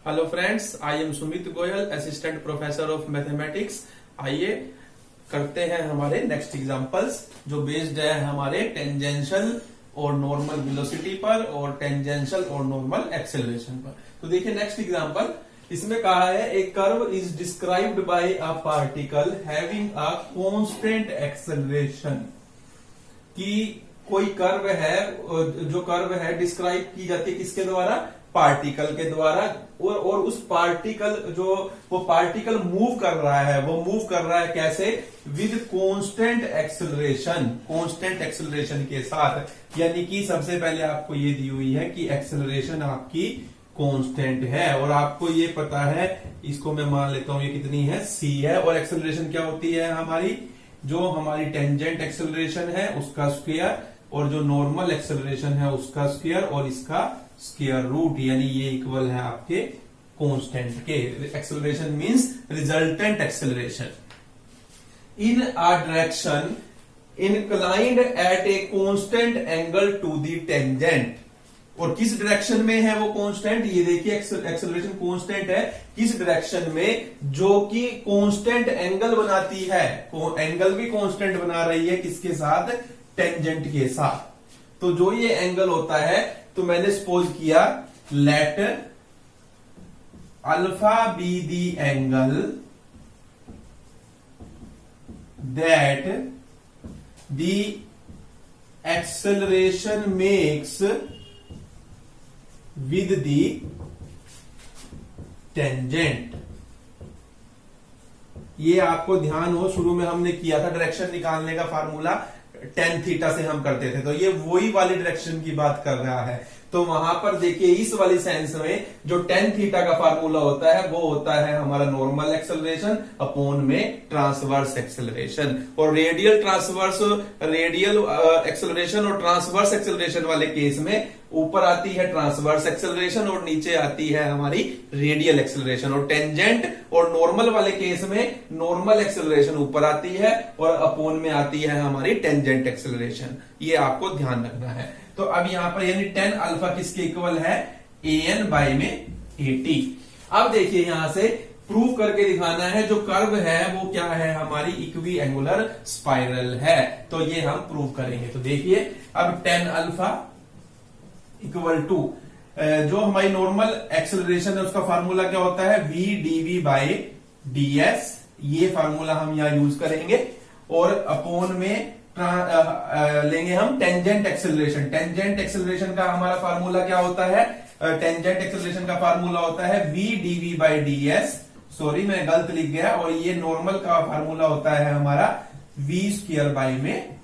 Hello friends, I am Sumit Goyal, assistant professor of mathematics. आइए करते हैं हमारे नेक्स्ट एग्जांपल्स जो बेस्ड है हमारे टेंजेंशियल और नॉर्मल वेलोसिटी पर और टेंजेंशियल और नॉर्मल एक्सेलरेशन पर। तो देखिए नेक्स्ट एग्जांपल, इसमें कहा है a curve is described by a particle having a constant acceleration. कि कोई कर्व है, जो कर्व है डिस्क्राइब की जाती है किसके द्वारा? पार्टिकल के द्वारा। और उस पार्टिकल जो वो पार्टिकल मूव कर रहा है, वो मूव कर रहा है कैसे? With constant acceleration, constant acceleration के साथ। यानी कि सबसे पहले आपको ये दी हुई है कि एक्सेलरेशन आपकी कांस्टेंट है और आपको ये पता है, इसको मैं मान लेता हूं ये कितनी है, c है। और एक्सेलरेशन क्या होती है हमारी? जो हमारी टेंजेंट एक्सेलरेशन है उसका स्क्वायर और जो नॉर्मल एक्सेलरेशन है उसका स्क्वायर और इसका स्क्वायर रूट, यानी ये इक्वल है आपके कांस्टेंट के। Acceleration means resultant acceleration in a direction inclined at a constant angle to the tangent. और किस डायरेक्शन में है वो कांस्टेंट? ये देखिए एक्सेलरेशन कांस्टेंट है किस डायरेक्शन में? जो कि कांस्टेंट एंगल बनाती है। एंगल भी कांस्टेंट बना रही है किसके साथ? टेंजेंट के साथ। तो जो ये एंगल होता है, तो मैंने सपोज किया let alpha be the angle that the acceleration makes with the tangent. ये आपको ध्यान हो, शुरू में हमने किया था डायरेक्शन निकालने का फार्मूला टेन थीटा से हम करते थे, तो ये वही वाली डायरेक्शन की बात कर रहा है। तो वहां पर देखिए इस वाली सेंस में जो टेन थीटा का फार्मूला होता है वो होता है हमारा नॉर्मल एक्सेलरेशन अपॉन में ट्रांसवर्स एक्सेलरेशन। और रेडियल एक्सेलरेशन और ट्रांसवर्स एक्सेलरेशन वाले केस में ऊपर आती है ट्रांसवर्स एक्सेलरेशन और नीचे आती है हमारी रेडियल एक्सेलरेशन। और टेंजेंट और नॉर्मल वाले केस में नॉर्मल एक्सेलरेशन ऊपर आती है और अपॉन में आती है हमारी टेंजेंट एक्सेलरेशन। ये आपको ध्यान रखना है। तो अब यहां पर यानी टेन अल्फा किसके इक्वल है? an बाई में 80। अब देखिए यहां से प्रूव करके दिखाना है जो कर्व है वो क्या है? हमारी इक्वी एंगुलर स्पाइरल है। तो ये हम प्रूव करेंगे। तो देखिए अब टेन अल्फा इक्वल टू जो हमारी नॉर्मल एक्सेलरेशन है उसका फार्मूला क्या होता है? v dv by ds। ये फार्मूला हम यहां यूज करेंगे और अपॉन में लेंगे हम टेंजेंट एक्सेलरेशन। टेंजेंट एक्सेलरेशन का हमारा फार्मूला क्या होता है? टेंजेंट एक्सेलरेशन का फार्मूला होता है v dv by ds। Sorry मैं गलत लिख गया। और ये नॉर्मल का फार्मूला होता है हमारा v स्क्वायर बाई में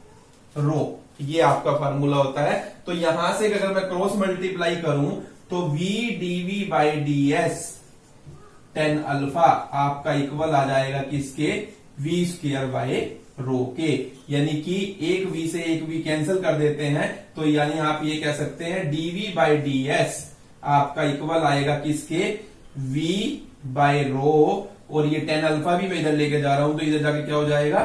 रो। ये आपका फार्मूला होता है। तो यहां से अगर मैं क्रॉस मल्टीप्लाई करूं तो v dv by ds tan alpha आपका इक्वल आ जाएगा किसके? v स्क्वायर बाई रो के। यानी कि एक v से एक v कैंसिल कर देते हैं, तो यानी आप ये कह सकते हैं dv बाई ds आपका इक्वल आएगा किसके? v by rho. और ये टेन अल्फा भी मैं इधर लेके जा रहा हूं तो इधर जाके क्या हो जाएगा?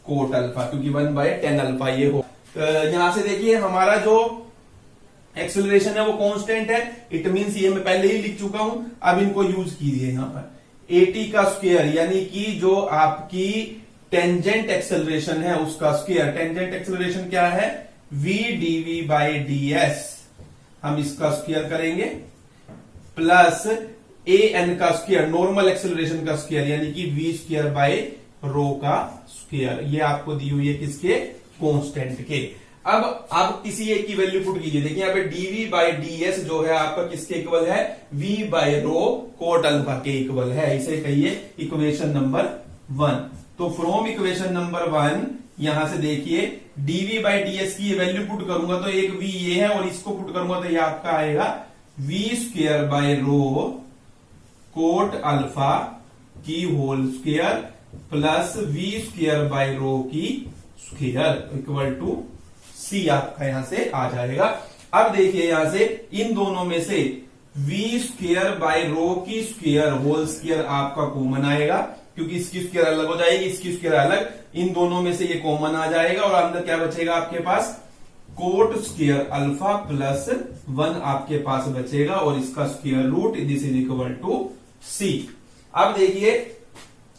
कोट अल्फा, क्योंकि 1 बाई टेन अल्फा ये हो। यहां से देखिए हमारा जो एक्सेलरेशन है वो कांस्टेंट है। इट मींस ये मैं पहले ही लिख चुका हूं। अब इनको यूज कीजिए यहां पर 80 का स्क्वायर, यानी कि जो आपकी टेंजेंट एक्सेलरेशन है उसका स्क्वायर। टेंजेंट एक्सेलरेशन क्या है? v dv by ds। हम इसका स्क्वायर करेंगे प्लस an का स्क्वायर, नॉर्मल एक्सेलरेशन का स्क्वायर, यानी कि v स्क्वायर बाई रो का स्क्वायर। ये आपको दी हुई है किसके? कांस्टेंट के। अब आप किसी एक की वैल्यू पुट कीजिए। देखिए यहाँ पे dv बाई ds जो है आपका किसके इक्वल है? v by rho cot alpha के इक्वल है। इसे कहिए इक्वेशन नंबर 1। तो फ्रॉम इक्वेशन नंबर 1 यहां से देखिए dv बाई ds की वैल्यू पुट करूंगा तो एक v ये है और इसको पुट करूंगा तो ये आपका आएगा v square by rho cot alpha की whole square plus v square by rho की स्क्वायर इक्वल टू c आपका यहां से आ जाएगा। अब देखिए यहां से इन दोनों में से v स्क्वायर बाई रो की स्क्वायर होल स्क्वायर आपका कॉमन आएगा, क्योंकि इसकी स्क्वायर अलग हो जाएगी, इसकी स्क्वायर अलग। इन दोनों में से ये कॉमन आ जाएगा और अंदर क्या बचेगा आपके पास? कोट स्क्वायर अल्फा प्लस 1 आपके पास बचेगा और इसका square root this is equal to c. अब देखिए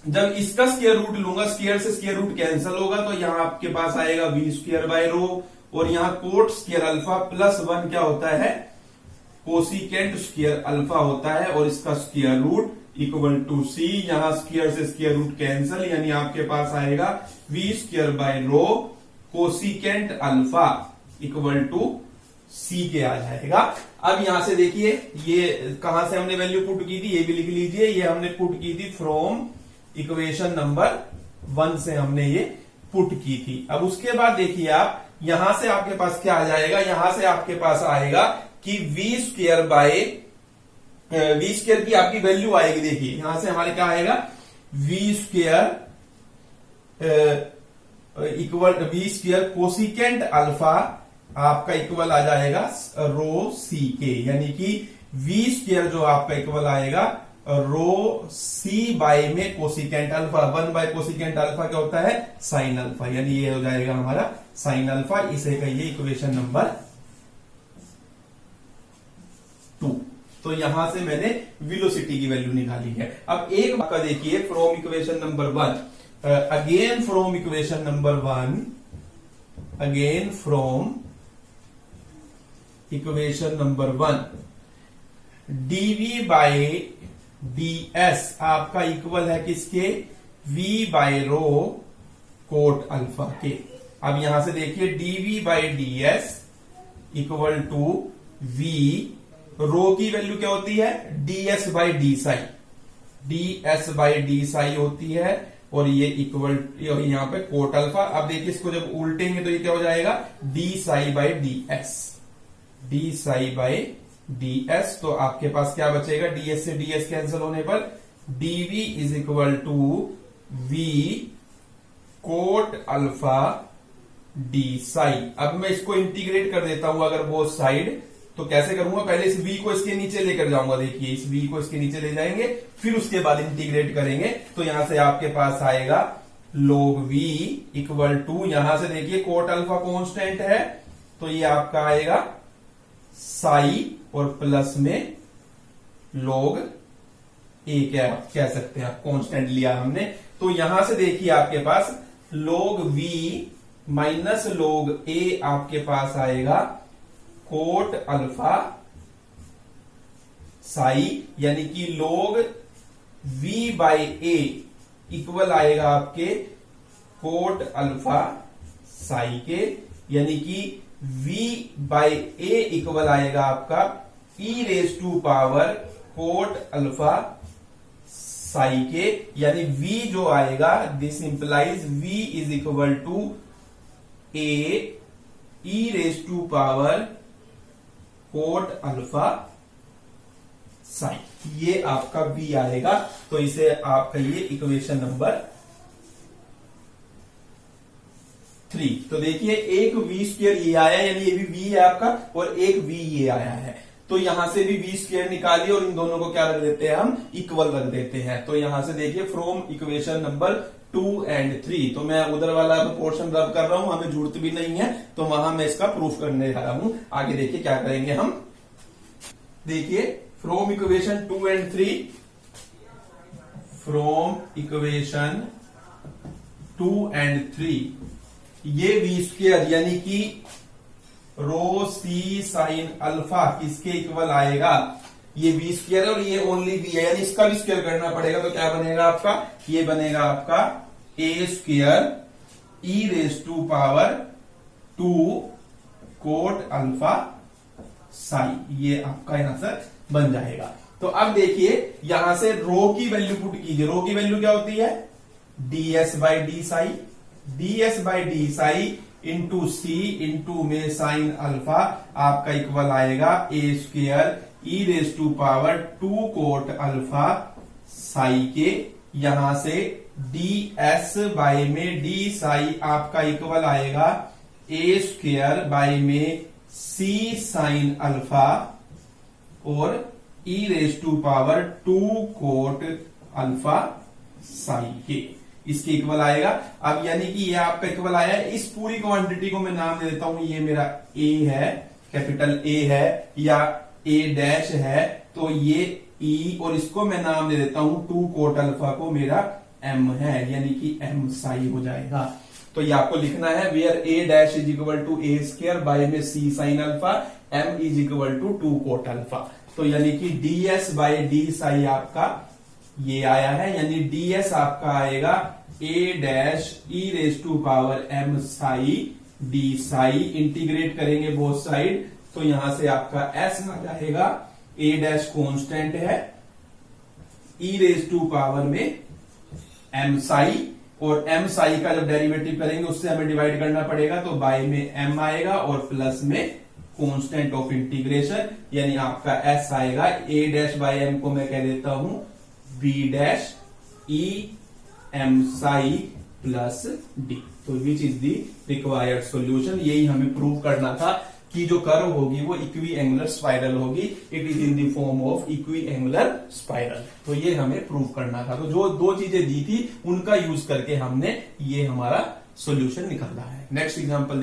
जब इसका स्क्वायर रूट लूंगा, स्क्वायर से स्क्वायर रूट कैंसिल होगा, तो यहां आपके पास आएगा वी स्क्वायर बाय रो, और यहां कोट स्क्वायर अल्फा प्लस 1 क्या होता है, कोसिकेंट स्क्वायर अल्फा होता है, और इसका स्क्वायर रूट इक्वल टू सी। यहां स्क्वायर से स्क्वायर रूट कैंसिल, यानी आपके पास आएगा we square by rho cosecant alpha equal to c के आ जाएगा। अब यहां से देखिए ये कहां से हमने वैल्यू पुट की थी, ये भी लिख लीजिए, ये हमने पुट की थी फ्रॉम इक्वेशन नंबर 1 से हमने ये पुट की थी। अब उसके बाद देखिए आप यहां से आपके पास क्या आ जाएगा, यहां से आपके पास आएगा कि V square by V square की आपकी वैल्यू आएगी। देखिए यहां से हमारे क्या आएगा, we square equal V square cosecant alpha आपका इक्वल आ जाएगा रो सी के, यानी कि वी स्क्वायर जो आपका इक्वल आएगा रो सी बाय में cosecant alpha, 1 by cosecant alpha क्या होता है, साइन अल्फा, यानी ये हो जाएगा हमारा साइन अल्फा। इसे कहिए इक्वेशन नंबर 2। तो यहां से मैंने वेलोसिटी की वैल्यू निकाली है। अब एक बात का देखिए from equation number 1, again from equation number 1, again from equation number 1, DV by ds आपका इक्वल है किसके, v by rho cot alpha के। अब यहां से देखिए dv by ds equal to v, rho की वैल्यू क्या होती है, ds by D psi, ds by D psi होती है, और ये इक्वल यहां पे कोट अल्फा। अब देखिए इसको जब उल्टेंगे तो ये क्या हो जाएगा, D psi by ds, D psi by ds। तो आपके पास क्या बचेगा, ds से ds कैंसिल होने पर dv is equal to v cot alpha D psi. अब मैं इसको इंटीग्रेट कर देता हूं अगर वो साइड, तो कैसे करूंगा, पहले इस v को इसके नीचे लेकर जाऊंगा। देखिए इस v को इसके नीचे ले जाएंगे, फिर उसके बाद इंटीग्रेट करेंगे, तो यहां से आपके पास आएगा log v इक्वल टू, यहां से देखिए कोट अल्फा कांस्टेंट है, तो ये आपका आएगा साई और प्लस में log a क्या कह सकते हैं आप, कांस्टेंट लिया हमने। तो यहां से देखिए आपके पास log v minus log a आपके पास आएगा कोट अल्फा साई, यानी कि log v by a equal आएगा आपके कोट अल्फा साई के, यानी कि v बाय a इक्वल आएगा आपका e raise to power cot alpha psi के, यानी v जो आएगा this implies v is equal to a e raise to power cot alpha psi, ये आपका v आएगा। तो इसे आप कहिए इक्वेशन नंबर 3। तो देखिए एक वी स्क्वायर ये आया, यानी ये भी v है आपका, और एक v ये आया है, तो यहां से भी वी स्क्वायर निकालिए और इन दोनों को क्या रख देते हैं, हम इक्वल रख देते हैं। तो यहां से देखिए फ्रॉम इक्वेशन नंबर 2 एंड 3, तो मैं उधर वाला पोर्शन रब कर रहा हूं, हमें जरूरत भी नहीं है, तो वहां मैं इसका प्रूफ करने जा रहा हूं। आगे देखिए क्या करेंगे हम, देखिए from equation 2 and 3, from equation 2 and 3, ये वी स्क्वायर यानी कि रो सी साइन अल्फा किसके इक्वल आएगा, ये वी स्क्वायर और ये ओनली वी है, यानी इसका भी स्क्वायर करना पड़ेगा। तो क्या बनेगा आपका, ये बनेगा आपका a square E raise to power 2 cot alpha psi, ये आपका यहां से बन जाएगा। तो अब देखिए यहां से रो की वैल्यू पुट कीजिए, रो की वैल्यू क्या होती है, ds by D psi, ds by D psi into c into में साइन अल्फा आपका इक्वल आएगा a square E raise to power 2 cot alpha psi के, यहां से ds बाय में डी साई आपका इक्वल आएगा ए स्क्वायर बाय में सी साइन अल्फा और e raise to power 2 cot alpha psi के। इसके इक्वल आएगा। अब यानी कि ये आपका इक्वल आया है। इस पूरी क्वांटिटी को मैं नाम दे देता हूं, ये मेरा ए है, कैपिटल ए है या ए डैश है, तो ये ई, और इसको मैं नाम दे देता हूं 2 cot अल्फा को मेरा एम है, यानी कि एम साई हो जाएगा। तो ये आपको लिखना है where a dash is equal to a square by में c sine alpha, m is equal to 2 cot alpha. तो यानी कि ds बाय डी साई आपका ये आया है, यानी ds आपका आएगा a dash e raise to power m psi d psi, integrate करेंगे बोथ साइड, तो यहां से आपका s आ जाएगा, ए डैश कॉन्स्टेंट है, ई रेज टू पावर में एम साई, और एम साई का जब डेरिवेटिव करेंगे उससे हमें डिवाइड करना पड़ेगा, तो बाय में एम आएगा और प्लस में कांस्टेंट ऑफ इंटीग्रेशन, यानी आपका एस आएगा ए डैश बाय एम को मैं कह देता हूं b dash e m psi plus d. तो which is the required solution. यही हमें प्रूव करना था कि जो कर्व होगी वो इक्वी एंगुलर स्पाइरल होगी, it is in the form of equi angular spiral. तो ये हमें प्रूव करना था। तो जो दो चीजें दी थी उनका यूज करके हमने ये हमारा सॉल्यूशन निकाला है। नेक्स्ट एग्जांपल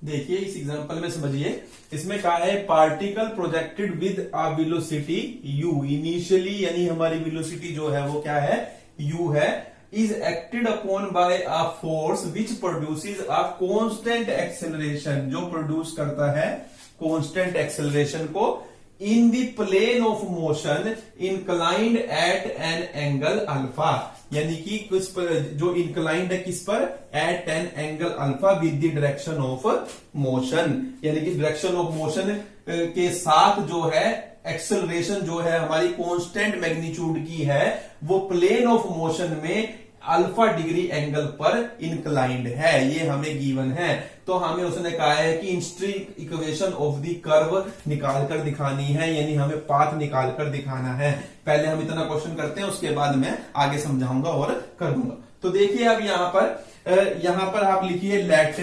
देखिए, इस एग्जांपल में समझिए, इसमें कहा है particle projected with a velocity u, initially यानी हमारी वेलोसिटी जो है वो क्या है, u है, is acted upon by a force which produces a constant acceleration, जो प्रोड्यूस करता है constant acceleration को in the plane of motion inclined at an angle alpha, यानी कि किस पर जो इंक्लाइंड है, किस पर, at an angle alpha with the direction of motion, यानी कि डायरेक्शन ऑफ मोशन के साथ जो है एक्सेलरेशन जो है हमारी कांस्टेंट मैग्नीट्यूड की है, वो प्लेन ऑफ मोशन में अल्फा डिग्री एंगल पर इंक्लाइंड है, ये हमें गिवन है। तो हमें उसने कहा है कि इंस्ट्रिक इक्वेशन ऑफ द कर्व निकाल कर दिखानी है, यानी हमें पाथ निकाल कर दिखाना है। पहले हम इतना क्वेश्चन करते हैं, उसके बाद मैं आगे समझाऊंगा और कर दूंगा। तो देखिए अब यहां पर आप लिखिए let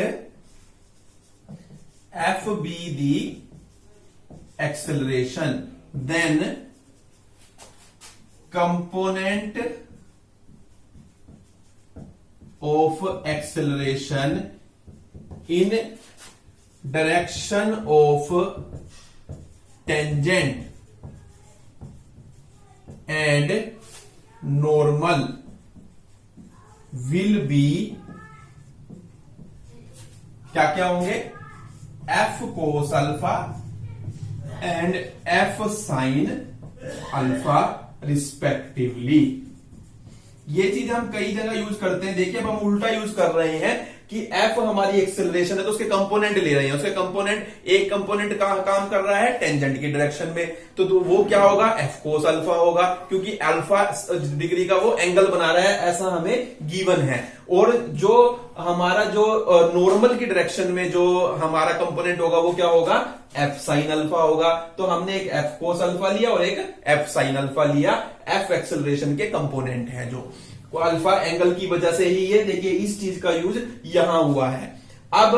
F be the acceleration, then component of acceleration in direction of tangent and normal will be क्या होंगे, f cos alpha and f sin alpha respectively. ये चीज हम कई जगह यूज करते हैं। देखिए अब हम उल्टा यूज कर रहे हैं कि f हमारी एक्सेलरेशन है तो उसके कंपोनेंट ले रहे हैं, उसके कंपोनेंट, एक कंपोनेंट का काम कर रहा है टेंजेंट की डायरेक्शन में, तो वो क्या होगा, f cos अल्फा होगा, क्योंकि अल्फा डिग्री का वो एंगल बना रहा है, ऐसा हमें गिवन है। और जो हमारा जो नॉर्मल की डायरेक्शन में जो हमारा कंपोनेंट होगा वो क्या होगा, f sin अल्फा होगा। तो हमने एक f cos अल्फा लिया और एक f sin अल्फा लिया, f एक्सेलरेशन के कंपोनेंट है जो अल्फा एंगल की वजह से ही ये देखिए इस चीज का यूज यहां हुआ है। अब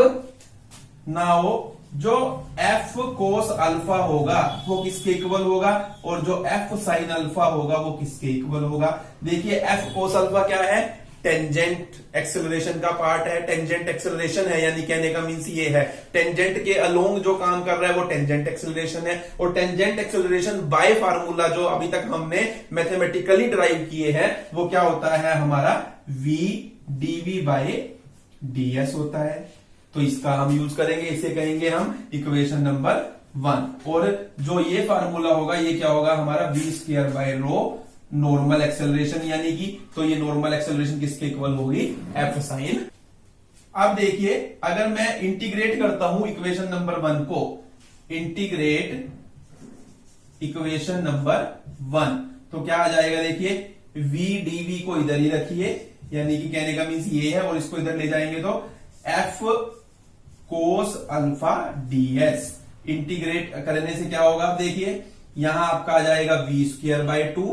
नाउ जो f cos अल्फा होगा वो किसके इक्वल होगा, और जो f sin अल्फा होगा वो किसके इक्वल होगा। देखिए f cos अल्फा क्या है, टेंजेंट एक्सेलरेशन का पार्ट है, टेंजेंट एक्सेलरेशन है, यानी कहने का मीन्स ये है टेंजेंट के अलोंग जो काम कर रहा है वो टेंजेंट एक्सेलरेशन है। और टेंजेंट एक्सेलरेशन बाय फार्मूला जो अभी तक हमने मैथमेटिकली ड्राइव किए हैं वो क्या होता है हमारा v dv बाय ds होता है। तो इसका हम यूज करेंगे, इसे कहेंगे हम इक्वेशन नंबर 1। और जो ये फार्मूला होगा ये क्या होगा हमारा v square by rho normal acceleration, यानी कि तो ये नॉर्मल एक्सेलरेशन किसके इक्वल होगी, f sin। अब देखिए अगर मैं इंटीग्रेट करता हूं इक्वेशन नंबर 1 को, इंटीग्रेट इक्वेशन नंबर 1 तो क्या आ जाएगा, देखिए v dv को इधर ही रखिए, यानी कि कहने का मीन्स ये है, और इसको इधर ले जाएंगे तो f cos alpha ds। Integrate करने से क्या होगा, देखिए यहां आपका आ जाएगा v square by 2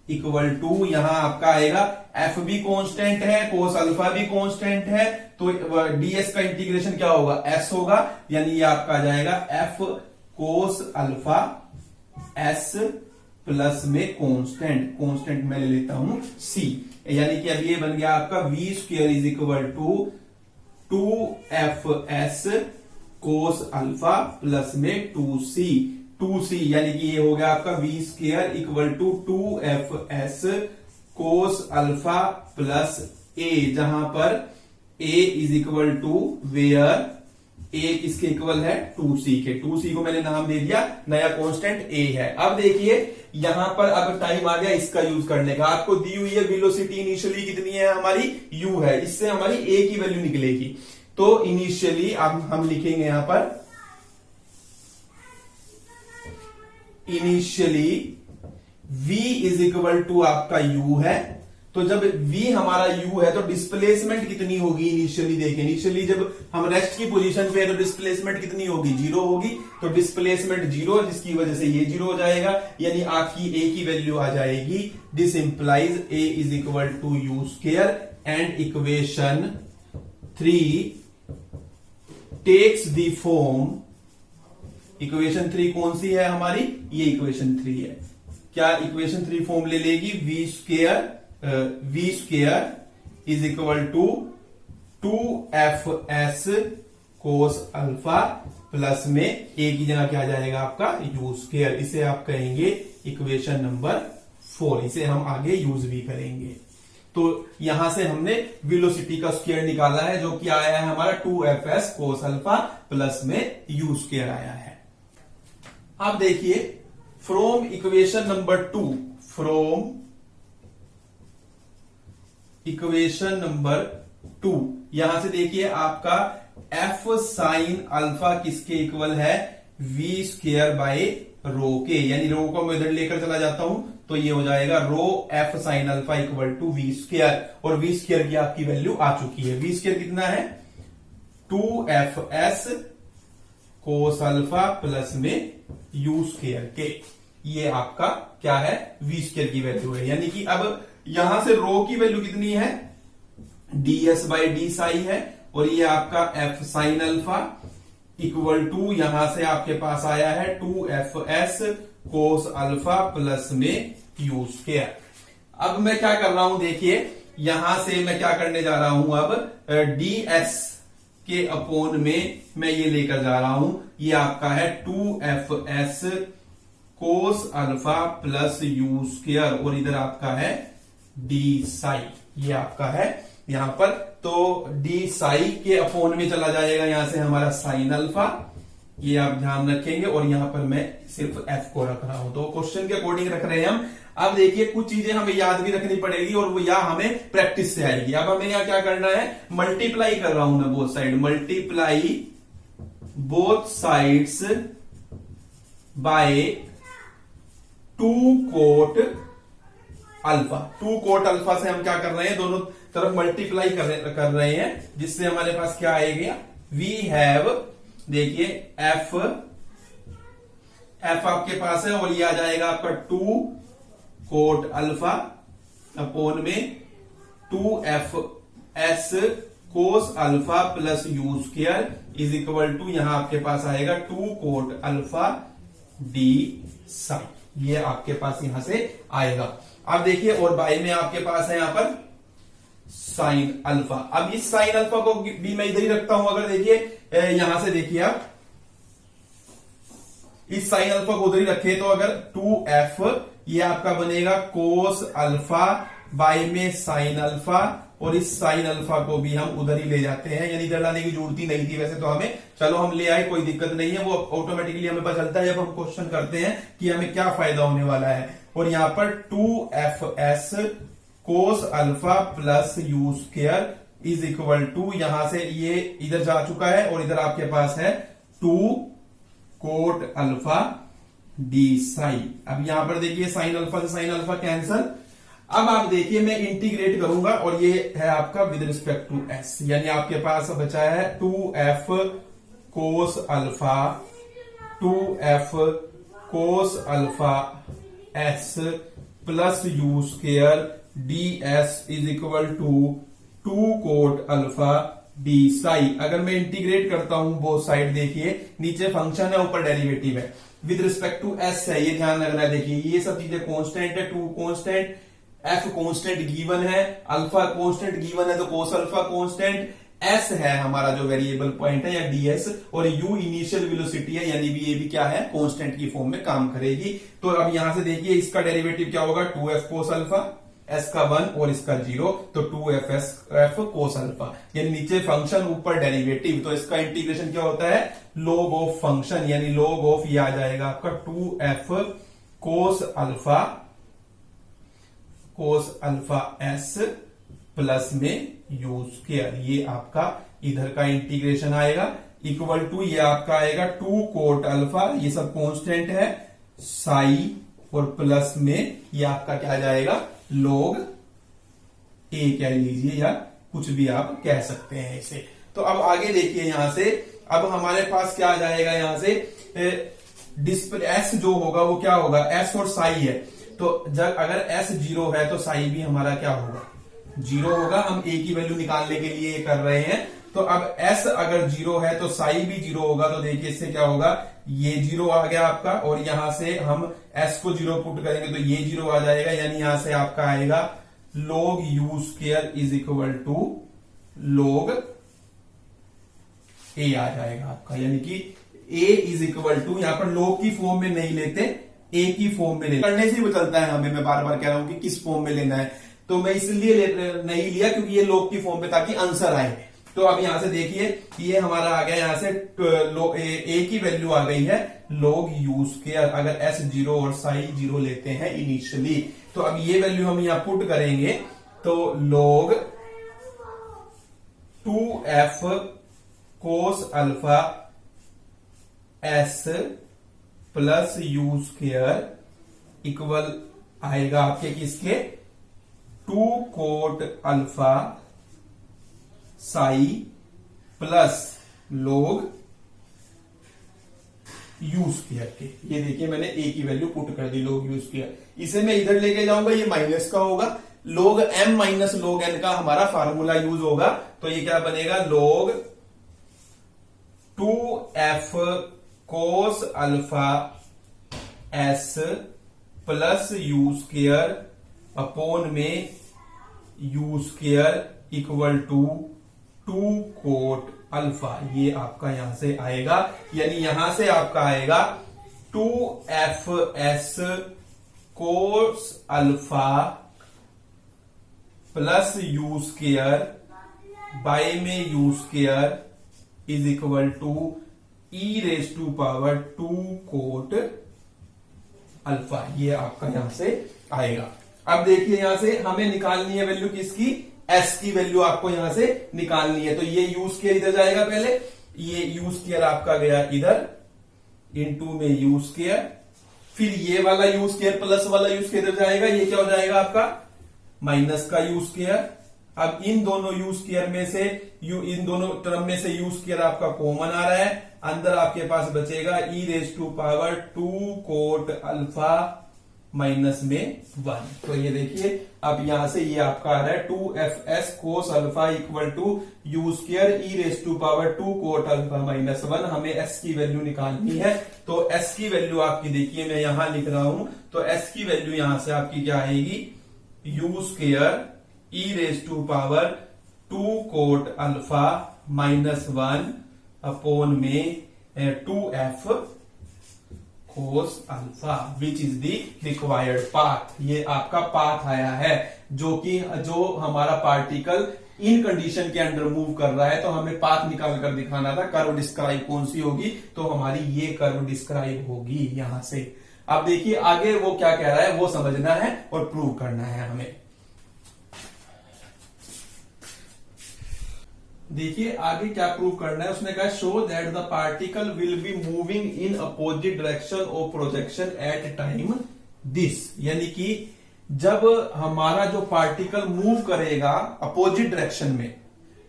equal to, यहां आपका आएगा f भी कांस्टेंट है, cos अल्फा भी कांस्टेंट है, तो ds का इंटीग्रेशन क्या होगा, s होगा, यानी ये आपका आ जाएगा f cos alpha s plus में कांस्टेंट मैं ले लेता हूं सी, यानी कि अब ये बन गया आपका V square is equal to 2fs cos alpha plus में 2c, यानी कि ये हो गया आपका V square equal to 2fs cos alpha plus a, जहां पर a is equal to where a किसके इक्वल है 2c के, 2c को मैंने नाम दे दिया, नया कांस्टेंट a है। अब देखिए यहां पर अब टाइम आ गया इसका यूज करने का। आपको दी हुई है वेलोसिटी इनिशियली कितनी है हमारी u है, इससे हमारी a की वैल्यू निकलेगी। तो इनिशियली अब हम लिखेंगे यहां पर initially v is equal to आपका u है। तो जब v हमारा u है तो डिस्प्लेसमेंट कितनी होगी इनिशियली, देखें इनिशियली जब हम रेस्ट की पोजीशन पे है तो डिस्प्लेसमेंट कितनी होगी, 0 होगी। तो डिस्प्लेसमेंट 0, जिसकी वजह से ये 0 हो जाएगा, यानी आपकी a की वैल्यू आ जाएगी। This implies a is equal to U square and equation 3 takes the form, equation 3 कौन सी है हमारी, ये इक्वेशन 3 है। क्या इक्वेशन 3 फॉर्म ले लेगी, V square is equal to 2fs cos alpha plus में a की जगह क्या जाएगा आपका यू स्क्वायर, इसे आप कहेंगे इक्वेशन नंबर 4, इसे हम आगे यूज भी करेंगे। तो यहां से हमने वेलोसिटी का स्क्वायर निकाला है, जो कि आया है हमारा 2fs कोस अल्फा प्लस में यू स्क्वायर आया है। अब देखिए from equation number 2, from equation number 2, यहां से देखिए आपका f साइन अल्फा किसके इक्वल है, v स्क्वायर बाय रो के, यानी रो को मैं इधर लेकर चला जाता हूं तो ये हो जाएगा rho f sine alpha equal to v square, और v स्क्वायर की आपकी वैल्यू आ चुकी है। v स्क्वायर कितना है 2fs कोस अल्फा प्लस में u स्क्वायर के, ये आपका क्या है v स्क्वायर की वैल्यू है। यानी कि अब यहां से रो की वैल्यू कितनी है ds बाई डी साई है, और ये आपका f sine alpha equal to यहां से आपके पास आया है 2fs कोस अल्फा प्लस में u स्क्वायर। अब मैं क्या कर रहा हूं, देखिए यहां से मैं क्या करने जा रहा हूं, अब ds के अपोन में मैं ये लेकर जा रहा हूं, ये आपका है 2fs cos alpha plus u square, और इधर आपका है डी साई, ये आपका है यहां पर। तो डी साई के अपोन में चला जाएगा यहां से हमारा साइन अल्फा, ये आप ध्यान रखेंगे, और यहां पर मैं सिर्फ f को रख रहा हूं, तो क्वेश्चन के अकॉर्डिंग रख रहे हैं हम। अब देखिए कुछ चीजें हमें याद भी रखनी पड़ेगी, और वो या हमें प्रैक्टिस से आएगी। अब हमें यहां क्या करना है, मल्टीप्लाई कर रहा हूं मैं both side, multiply both sides by 2 cot alpha. 2 cot alpha से हम क्या कर रहे हैं, दोनों तरफ मल्टीप्लाई कर रहे हैं, जिससे हमारे पास क्या आएगा, वी हैव, देखिए एफ आपके पास है, और ये आ जाएगा आपका 2 कोट अल्फा अपोन में 2fs cos alpha plus you square is equal to, यहां आपके पास आएगा 2 कोट अल्फा डी साइन, ये आपके पास यहां से आएगा। अब देखिए और बाई में आपके पास है यहां पर साइन अल्फा। अब इस साइन अल्फा को भी मैं इधर ही रखता हूं, अगर देखिए यहां से देखिए आप इस साइन अल्फा को उधर ही रखे, तो अगर 2f ये आपका बनेगा कोस अल्फा बाई में साइन अल्फा, और इस साइन अल्फा को भी हम उधर ही ले जाते हैं, यानी इधर लाने की जरूरत ही नहीं थी वैसे तो हमें, चलो हम ले आए, कोई दिक्कत नहीं है, वो ऑटोमेटिकली हमें पता चलता है जब हम क्वेश्चन करते हैं कि हमें क्या फायदा होने वाला है। और यहां पर 2fs cos alpha plus you square is equal to, यहां से ये इधर जा चुका है, और इधर आपके पास है 2 कोट अल्फा डी साई। अब यहां पर देखिए साइन अल्फा से साइन अल्फा कैंसल। अब आप देखिए मैं इंटीग्रेट करूंगा, और ये है आपका विद रिस्पेक्ट टू s, यानी आपके पास बचा है 2f cos alpha 2f cos alpha s plus you square D S is equal to 2 cot alpha D psi. अगर मैं इंटीग्रेट करता हूं बोथ साइड, देखिए नीचे फंक्शन है ऊपर डेरिवेटिव है, विद रिस्पेक्ट टू एस है, ये ध्यान रखना है। देखिए ये सब चीजें कांस्टेंट है, two constant, F constant given है, अल्फा कांस्टेंट गिवन है तो कोस अल्फा कांस्टेंट, एस है हमारा जो वेरिएबल पॉइंट है या डीएस, और यू इनिशियल वेलोसिटी है, यानी भी ये भी क्या है, कांस्टेंट की फॉर्म में काम करेगी। तो अब यहां से देखिए इसका डेरिवेटिव क्या होगा, 2f कोस अल्फा, एस का 1 और इसका 0, तो 2f कोस अल्फा, यानी नीचे फंक्शन ऊपर डेरिवेटिव, तो इसका इंटीग्रेशन क्या होता है, log ऑफ फंक्शन, यानी log ऑफ ये आ जाएगा आपका 2f cos alpha S plus में यू स्क्वायर, ये आपका इधर का इंटीग्रेशन आएगा, इक्वल टू ये आपका आएगा 2 कोट अल्फा, ये सब कांस्टेंट है, साई और प्लस में ये आपका क्या जाएगा, log ए कह लीजिए या कुछ भी आप कह सकते हैं इसे। तो अब आगे देखिए यहां से, अब हमारे पास क्या आ जाएगा यहां से, डिस्प्ले एस जो होगा वो क्या होगा, एस और साई है, तो जब अगर एस 0 है तो साई भी हमारा क्या होगा, 0 होगा। हम ए की वैल्यू निकालने के लिए कर रहे हैं, तो अब एस अगर 0 है तो साई भी 0 होगा, तो देखिए इससे क्या होगा, ये 0 आ गया आपका, और यहां से हम एस को 0 पुट करेंगे तो ये 0 आ जाएगा, यानी यहां से आपका आएगा log u square is equal to log A आ जाएगा आपका, यानी कि a इज इक्वल टू, यहां पर log की फॉर्म में नहीं लेते, a की फॉर्म में लेते, करने से बचलता है हमें, मैं बार बार कह रहा हूं कि किस फॉर्म में लेना है, तो मैं इसलिए नहीं लिया क्योंकि ये log की फॉर्म में ताकि आंसर आए। तो अब यहां से देखिए ये हमारा आ गया, यहां से ए की वैल्यू आ गई है log u स्क्वायर, अगर s 0 और साई 0 लेते हैं इनिशियली, तो अब ये वैल्यू हम यहां पुट करेंगे, तो log 2f cos alpha s plus you square equal आएगा आपके किसके, 2 cot alpha Sai plus log you square के। ये देखिए मैंने ए की वैल्यू पुट कर दी log यू स्क्वायर, इसे मैं इधर लेके जाऊंगा, ये माइनस का होगा, log m minus log n का हमारा फार्मूला यूज होगा, तो ये क्या बनेगा, log 2f cos alpha s plus you square upon में u square equal to 2 cot alpha, ये आपका यहां से आएगा, यानी यहां से आपका आएगा 2fs cos alpha plus you square by में u square is equal to e raise to power 2 cot alpha, ये आपका यहां से आएगा। अब देखिए यहां से हमें निकालनी है वैल्यू किसकी, एस की वैल्यू आपको यहां से निकालनी है, तो ये यू स्क्वायर इधर जाएगा, पहले ये यू स्क्वायर आपका गया इधर इनटू में यू स्क्वायर, फिर ये वाला यू स्क्वायर प्लस वाला यू स्क्वायर इधर जाएगा, ये क्या हो जाएगा आपका माइनस का यू स्क्वायर। अब इन दोनों यू स्क्वायर में से इन दोनों टर्म में से यू स्क्वायर आपका कॉमन आ रहा है, अंदर आपके पास बचेगा e raise to power 2 cot alpha minus में 1। तो ये देखिए अब यहां से ये आपका आ रहा है 2fs cos alpha equal to U square E raise to power 2 cot alpha minus 1। हमें s की वैल्यू निकालनी है, तो s की वैल्यू आपकी देखिए मैं यहां लिख रहा हूं, तो s की वैल्यू यहां से आपकी क्या आएगी, U square E raise to power 2 cot alpha minus 1 upon में 2f cos alpha which is the required path. ये आपका पाथ आया है जो हमारा पार्टिकल इन कंडीशन के अंडर मूव कर रहा है, तो हमें पाथ निकाल कर दिखाना था, कर्व डिस्क्राइब कौन सी होगी, तो हमारी ये कर्व डिस्क्राइब होगी यहां से। अब देखिए आगे वो क्या कह रहा है वो समझना है और प्रूव करना है हमें। देखिए आगे क्या प्रूव करना है, उसने कहा show that the particle will be moving in opposite direction of projection at time this, यानी कि जब हमारा जो पार्टिकल मूव करेगा अपोजिट डायरेक्शन में,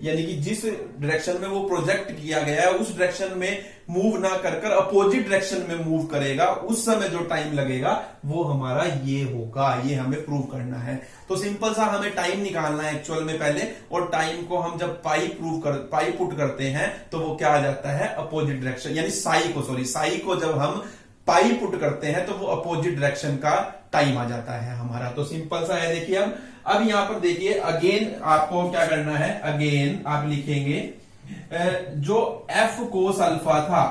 यानी कि जिस डायरेक्शन में वो प्रोजेक्ट किया गया है उस डायरेक्शन में मूव ना कर अपोजिट डायरेक्शन में मूव करेगा, उस समय जो टाइम लगेगा वो हमारा ये होगा, ये हमें प्रूव करना है। तो सिंपल सा हमें टाइम निकालना है एक्चुअल में पहले, और टाइम को हम जब पाई पुट करते हैं तो वो क्या आ जाता है अपोजिट डायरेक्शन, यानी साई को जब हम पाई पुट करते हैं तो वो अपोजिट डायरेक्शन का टाइम आ जाता है हमारा। तो सिंपल सा है, देखिए अब यहां पर देखिए अगेन आपको क्या करना है, अगेन आप लिखेंगे जो एफ कोस अल्फा था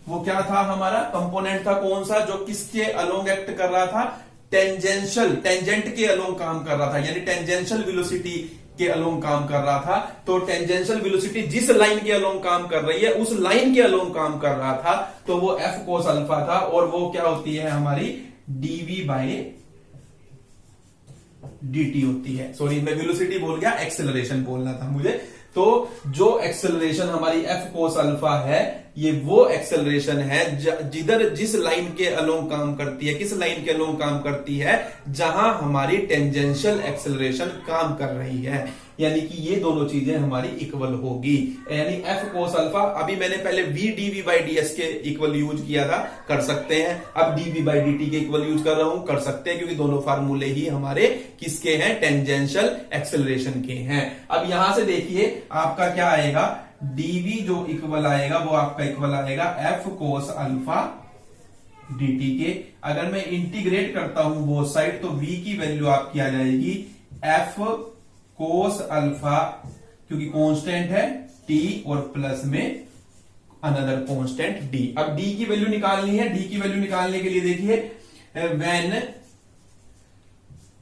वो क्या था, हमारा कंपोनेंट था कौन सा, जो किसके अलोंग एक्ट कर रहा था, टेंजेंट के अलोंग काम कर रहा था, यानी टेंजेंशियल वेलोसिटी के अलोंग काम कर रहा था। तो टेंजेंशियल वेलोसिटी जिस लाइन के अलोंग काम कर रही है उस लाइन के अलोंग काम कर रहा था, तो वो एफ कोस अल्फा था, और वो क्या होती है हमारी डीवी बाय dt होती है। सॉरी मैं वेलोसिटी बोल गया, एक्सेलरेशन बोलना था मुझे। तो जो एक्सेलरेशन हमारी एफ कोस अल्फा है, ये वो एक्सेलरेशन है जिधर जिस लाइन के अलोंग काम करती है, किस लाइन के अलोंग काम करती है, जहां हमारी टेंजेंशियल एक्सेलरेशन काम कर रही है, यानी कि ये दोनों चीजें हमारी इक्वल होगी। यानी एफ कोस अल्फा, अभी मैंने पहले v dv बाई ds के इक्वल यूज किया था, कर सकते हैं, अब dv बाई dt के इक्वल यूज कर रहा हूं, कर सकते हैं, क्योंकि दोनों फार्मूले ही हमारे किसके हैं, टेंजेंशियल एक्सेलरेशन के हैं। अब यहां से देखिए आपका क्या आएगा, dv जो इक्वल आएगा वो आपका इक्वल आएगा एफ कोस अल्फा dt के। अगर मैं इंटीग्रेट करता हूं बोथ साइड तो v की वैल्यू आपकी आ जाएगी एफ कोस अल्फा, क्योंकि कांस्टेंट है t और प्लस में अनदर कांस्टेंट d। अब d की वैल्यू निकालनी है, d की वैल्यू निकालने के लिए देखिए when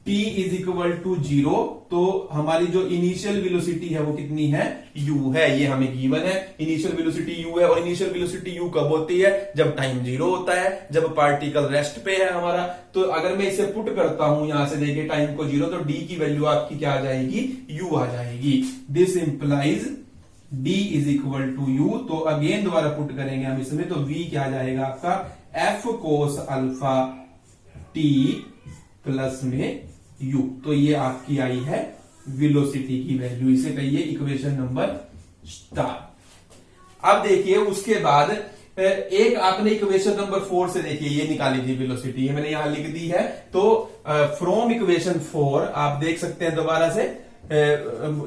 t is equal to 0, तो हमारी जो इनिशियल वेलोसिटी है वो कितनी है, u है, ये हमें गिवन है। इनिशियल वेलोसिटी u है, और इनिशियल वेलोसिटी u कब होती है, जब टाइम 0 होता है, जब पार्टिकल रेस्ट पे है हमारा। तो अगर मैं इसे पुट करता हूं यहां से देखिए टाइम को 0, तो d की वैल्यू आपकी क्या आ जाएगी, u आ जाएगी। This implies d is equal to u। तो अगेन दोबारा पुट करेंगे हम इसमें, तो v क्या आ जाएगा आपका f cos alpha t plus में u। तो ये आपकी आई है वेलोसिटी की वैल्यू, इसे कहिए इक्वेशन नंबर स्टार। अब देखिए उसके बाद एक आपने इक्वेशन नंबर 4 से देखिए ये निकाली थी वेलोसिटी, मैंने यहां लिख दी है। तो फ्रॉम इक्वेशन 4 आप देख सकते हैं दोबारा से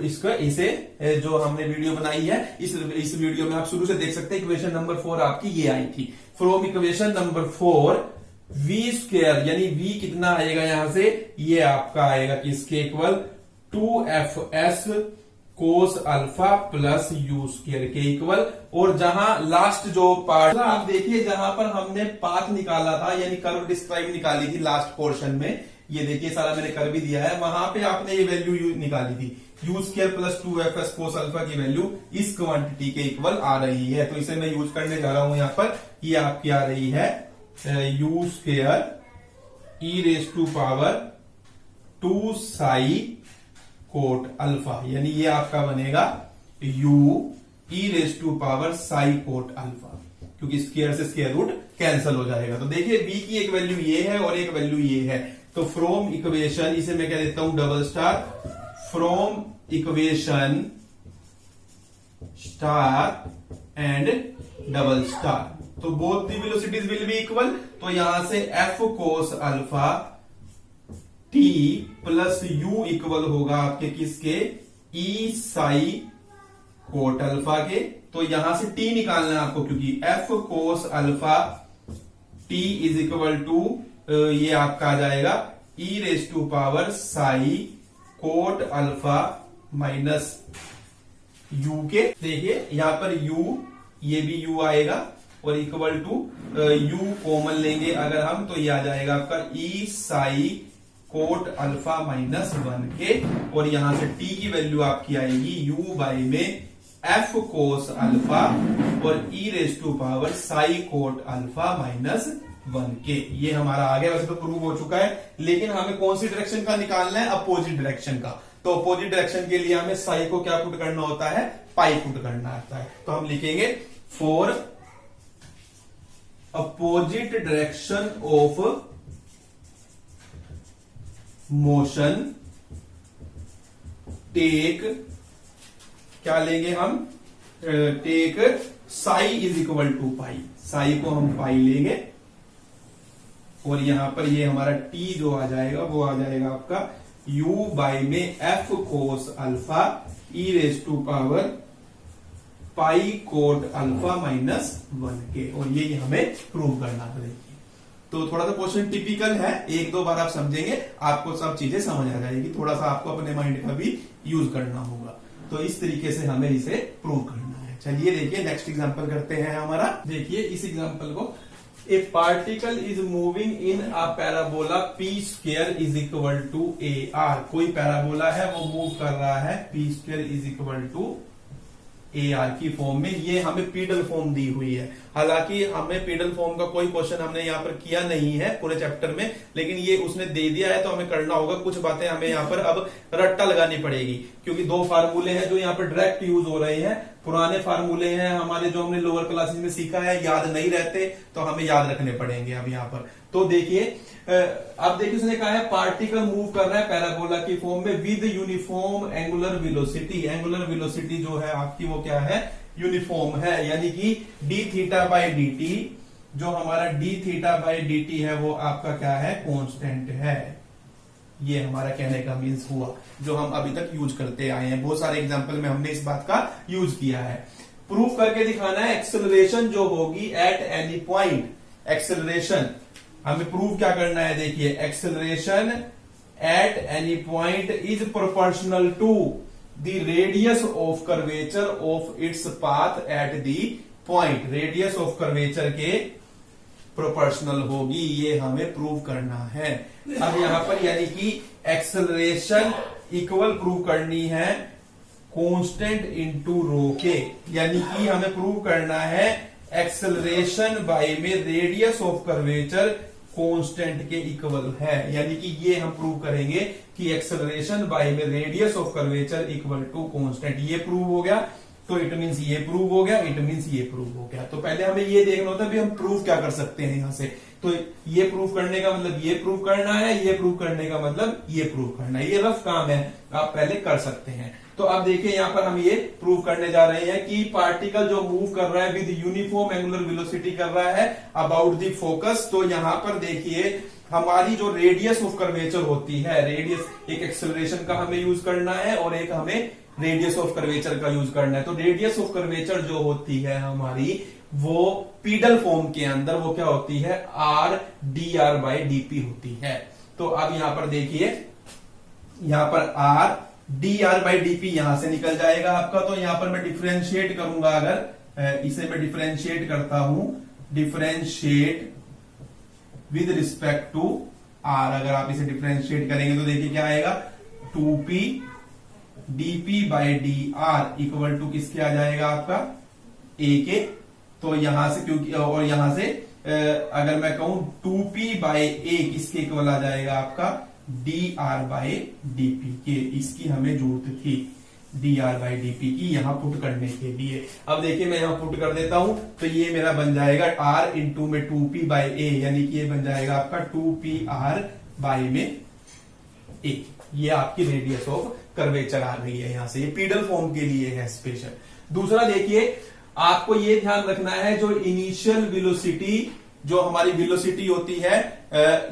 इसका, इसे जो हमने वीडियो बनाई है इस वीडियो में आप शुरू से देख सकते हैं। इक्वेशन नंबर 4 आपकी ये आई थी। From equation number 4 v square, यानी v कितना आएगा यहां से, ये आपका आएगा किसके equal, 2fs cos alpha plus u square के इक्वल। और जहां लास्ट जो पार्ट आप देखिए, जहां पर हमने पाथ निकाला था, यानी कर्व डिस्क्राइब निकाली थी लास्ट पोर्शन में, ये देखिए सारा मैंने कर भी दिया है, वहां पे आपने ये वैल्यू निकाली थी, u square plus 2fs cos alpha की वैल्यू इस क्वांटिटी के इक्वल आ रही है। तो इसे मैं यूज करने जा रहा हूं यहां पर, ये आपकी आ रही है u square e raise to power 2 psi cot alpha, यानी ये आपका बनेगा u e raise to power psi cot alpha, क्योंकि स्क्वायर से स्क्वायर रूट कैंसिल हो जाएगा। तो देखिए v की एक वैल्यू ये है और एक वैल्यू ये है। तो फ्रॉम इक्वेशन, इसे मैं क्या देता हूं double star, from equation star and double star, तो both the velocities will be equal. तो यहां से f cos alpha t plus u equal होगा आपके किसके, e साई कोट अल्फा के। तो यहां से t निकालना है आपको, क्योंकि f cos alpha t is equal to ये आपका आ जाएगा e raise to power psi cot alpha minus u के। देखिए यहां पर u, ये भी u आएगा, और इक्वल टू u कॉमन लेंगे अगर हम, तो ये आ जाएगा आपका e Sai cot alpha minus 1 के। और यहां से t की वैल्यू आपकी आएगी u बाई में f कोस अल्फा और e raise to power psi cot alpha minus 1 के। ये हमारा आ गया, वैसे तो प्रूव हो चुका है, लेकिन हमें कौन सी डायरेक्शन का निकालना है, अपोजिट डायरेक्शन का। तो अपोजिट डायरेक्शन के लिए हमें साई को क्या पुट करना होता है, पाई पुट करना होता है। तो हम लिखेंगे for opposite direction of motion take, क्या लेंगे हम, take psi is equal to pi, psi को हम पाई लेंगे, और यहां पर ये हमारा t जो आ जाएगा वो आ जाएगा आपका u बाई में f cos alpha e raise to power pi cot alpha minus 1 के, और ये हमें प्रूव करना पड़ेगी। तो थोड़ा सा क्वेश्चन टिपिकल है, एक दो बार आप समझेंगे आपको सब चीजें समझ आ जाएगी, थोड़ा सा आपको अपने माइंड का भी यूज करना होगा। तो इस तरीके से हमें इसे प्रूव करना है। चलिए देखिए नेक्स्ट एग्जांपल करते हैं हमारा। देखिए इस एग्जांपल को, a particle is moving in a parabola P square is equal to A R. कोई पैराबोला है वो मूव कर रहा है P square is equal to A R की फॉर्म में। ये हमें पीडल फॉर्म दी हुई है, हालांकि हमें पीडल फॉर्म का कोई क्वेश्चन हमने यहाँ पर किया नहीं है पूरे चैप्टर में, लेकिन ये उसने दे दिया है तो हमें करना होगा। कुछ बातें हमें यहाँ पर अब रट्टा लगानी पड़ेगी, क्योंकि दो फार्मूले हैं जो यहाँ पर डायरेक्ट यूज हो रहे हैं। पुराने फार्मूले हैं हमारे जो हमने लोअर क्लासेस में सीखा है, याद नहीं रहते तो हमें याद रखने पड़ेंगे अब यहाँ पर। तो देखिए अब देखिए उसने कहा है पार्टिकल मूव कर रहा है पैराबोला की फॉर्म में with uniform angular velocity. Angular velocity जो है आपकी वो क्या है, यूनिफॉर्म है, यानी कि D theta by D T, जो हमारा D theta by D T है वो आपका क्या है, कांस्टेंट है। ये हमारा कहने का मीन्स हुआ, जो हम अभी तक यूज करते आए हैं। बहुत सारे एग्जांपल में हमने इस बात का यूज किया है। प्रूफ करके दिखाना है एक्सेलरेशन जो होगी एट एनी पॉइंट। एक्सेलरेशन हमें प्रूव क्या करना है, देखिए acceleration at any point is proportional to the radius of curvature of its path at the point. Radius of curvature के प्रोपोर्शनल होगी, ये हमें प्रूव करना है। अब यहां पर यानी कि एक्सेलरेशन इक्वल प्रूव करनी है कांस्टेंट इनटू रो के, यानी कि हमें प्रूव करना है एक्सेलरेशन बाय में रेडियस ऑफ कर्वेचर कांस्टेंट के इक्वल है। यानी कि ये हम प्रूव करेंगे कि एक्सेलरेशन बाय में radius of curvature equal to constant. ये प्रूव हो गया तो इट मीन्स ये प्रूव हो गया, इट मीन्स ये प्रूव हो गया। तो पहले हमें ये देखना होता है भी हम प्रूव क्या कर सकते हैं यहां से। तो ये प्रूव करने का मतलब ये प्रूव करना है, ये प्रूव करने का मतलब ये प्रूव करना है। ये रफ काम है, आप पहले कर सकते हैं। तो अब देखिए यहां पर हम ये प्रूव करने जा रहे हैं कि पार्टिकल जो मूव कर रहा है विद यूनिफॉर्म एंगुलर वेलोसिटी कर रहा है अबाउट द फोकस। तो यहां पर देखिए हमारी जो रेडियस ऑफ कर्वेचर होती है, रेडियस एक एक्सेलरेशन का हमें यूज करना है और एक हमें रेडियस ऑफ कर्वेचर का यूज करना है। तो रेडियस ऑफ कर्वेचर जो होती है हमारी वो पीडल फॉर्म के अंदर वो क्या होती है, R D R by DP होती है। तो अब यहां पर देखिए यहां पर R D R by DP यहां से निकल जाएगा आपका। तो यहां पर मैं डिफरेंशिएट करूंगा, अगर इसे मैं डिफरेंशिएट करता हूं, differentiate with respect to R, अगर आप इसे डिफरेंशिएट करेंगे तो देखिए क्या आएगा, 2p dp by D R equal to किसके आ जाएगा आपका, a के। तो यहां से क्योंकि और यहां से अगर मैं कहूं 2p बाई a किसके इक्वल आ जाएगा आपका, डी आर बाई डीपी के। इसकी हमें जरूरत थी डी आर बाई डीपी की यहां पुट करने के लिए। अब देखिए मैं यहां पुट कर देता हूं तो ये मेरा बन जाएगा आर इंटू में 2p बाई ए, यानी कि ये बन जाएगा आपका 2p आर बाई में ए। ये आपकी रेडियस ऑफ कर्वेचर आ गई है यहां से, ये पीडल फॉर्म के लिए है स्पेशल। दूसरा देखिए आपको ये ध्यान रखना है जो इनिशियल वेलोसिटी, जो हमारी वेलोसिटी होती है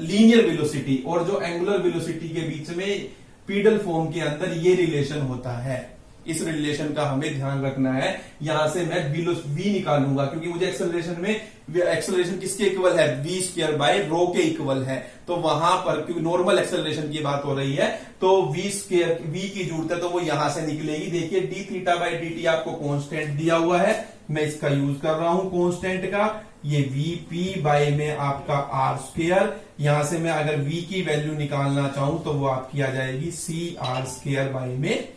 लीनियर वेलोसिटी और जो एंगुलर वेलोसिटी के बीच में पीडल फॉर्म के अंदर ये रिलेशन होता है। इस रिलेशन का हमें ध्यान रखना है। यहां से मैं v निकालूंगा क्योंकि मुझे एक्सेलरेशन में एक्सेलरेशन किसके इक्वल है, v स्क्वायर बाय रो के इक्वल है। तो वहां पर क्योंकि नॉर्मल एक्सेलरेशन की बात हो रही है तो v स्क्वायर v की जरूरत है तो वो यहां से निकलेगी। देखिए D theta by D T आपको कांस्टेंट दिया हुआ है, मैं इसका यूज कर रहा हूं कांस्टेंट का। ये vp बाय में आपका आर स्क्वायर, यहां से मैं अगर v की वैल्यू निकालना चाहूं तो वो आपकी आ जाएगी सी आर स्क्वायर बाय में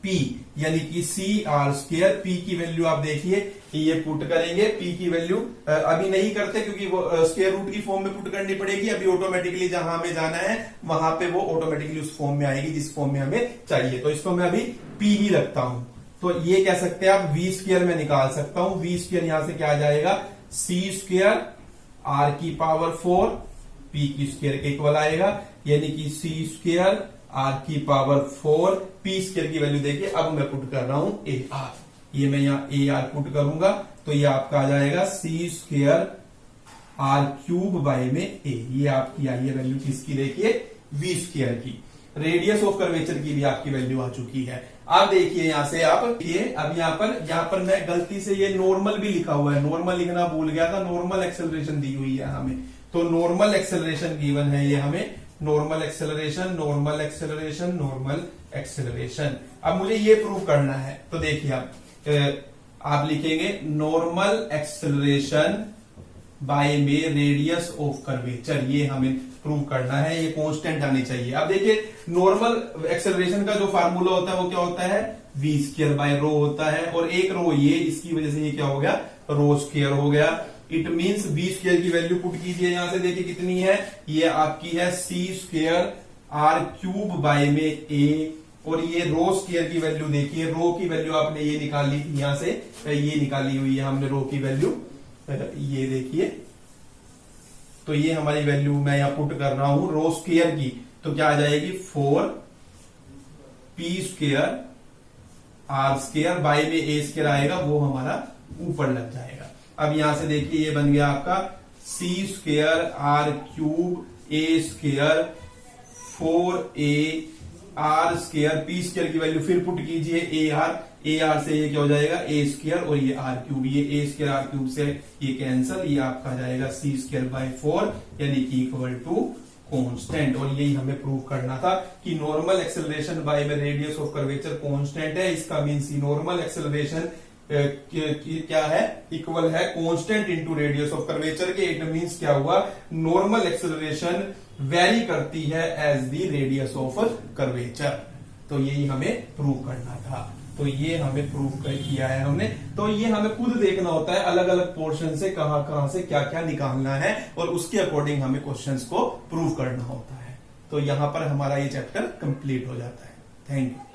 p, यानी कि सी आर स्क्वायर। p की वैल्यू आप देखिए ये पुट करेंगे, p की वैल्यू अभी नहीं करते क्योंकि वो स्क्वायर रूट की फॉर्म में पुट करनी पड़ेगी। अभी ऑटोमेटिकली जहां हमें जाना है वहां पे वो ऑटोमेटिकली उस फॉर्म में आएगी जिस फॉर्म में हमें चाहिए। तो इसको मैं अभी p ही रखता हूं। तो ये कह सकते हैं आप v स्क्वायर में निकाल सकता हूं। v स्क्वायर यहां से क्या आ जाएगा, सी स्क्वायर आर की पावर 4 p की स्क्वायर के इक्वल आएगा, यानी कि सी स्क्वायर आर की पावर 4 p स्क्वायर की वैल्यू देखिए। अब मैं पुट कर रहा हूं ए आर, ये मैं यहाँ ए आर पुट करूंगा तो ये आपका आ जाएगा सी स्क्वायर आर क्यूब बाय में ए। ये आपकी आई है वैल्यू किसकी, देखिए v स्क्वायर की। रेडियस ऑफ कर्वेचर की भी आपकी वैल्यू आ चुकी है। अब देखिए यहां से आप ये अब यहाँ पर मैं गलती से ये नॉर्मल भी लिखा हुआ है, नॉर्मल लिखना भूल गया था। नॉर्मल एक्सेलरेशन दी हुई है हमें, तो नॉर्मल एक्सेलरेशन गिवन है ये हमें, normal acceleration, normal acceleration, normal acceleration. अब मुझे ये प्रूव करना है, तो देखिए आप लिखेंगे नॉर्मल एक्सेलरेशन बाय में रेडियस ऑफ कर्वेचर, ये हमें प्रूव करना है, ये कांस्टेंट आनी चाहिए। अब देखिए नॉर्मल एक्सेलरेशन का जो फार्मूला होता है वो क्या होता है, v स्क्वायर बाय रो होता है, और एक रो ये, इसकी वजह से ये क्या हो गया, रो स्क्वायर हो गया। इट मींस v स्क्वायर की वैल्यू पुट कीजिए यहां से, देखिए कितनी है, ये आपकी है c square r cube by में a, और ये रो स्क्वायर की वैल्यू देखिए, रो की वैल्यू आपने ये निकाली थी यहां से, ये निकाली हुई है हमने रो की वैल्यू, ये देखिए, तो ये हमारी वैल्यू मैं यहां पुट कर रहा हूं रो स्क्वायर की, तो क्या आ जाएगी 4p square r square by में a स्क्वायर आएगा, वो हमारा ऊपर लग जाएगा। अब यहां से देखिए ये बन गया आपका c square r cube a square 4a r square p square की वैल्यू फिर पुट कीजिए ar से ये क्या हो जाएगा a स्क्वायर, और ये r क्यूब, ये a स्क्वायर r क्यूब से ये कैंसल, ये आपका जाएगा c स्क्वायर बाय 4 यानी कि इक्वल टू कांस्टेंट। और यही हमें प्रूव करना था कि नॉर्मल एक्सेलरेशन बाय में रेडियस ऑफ कर्वेचर कांस्टेंट है, इसका मीन्स नॉर्मल एक्सेलरेशन क्या है, इक्वल है constant into radius of curvature के। इट मींस क्या हुआ, नॉर्मल एक्सेलरेशन वेरी करती है as the radius of curvature, तो यही हमें प्रूव करना था। तो ये हमें प्रूव किया है हमने, तो ये हमें खुद देखना होता है अलग अलग पोर्शन से कहां से क्या क्या निकालना है, और उसके अकॉर्डिंग हमें क्वेश्चंस को प्रूव करना होता है। तो यहां पर हमारा ये चैप्टर कंप्लीट हो जाता है। Thank you.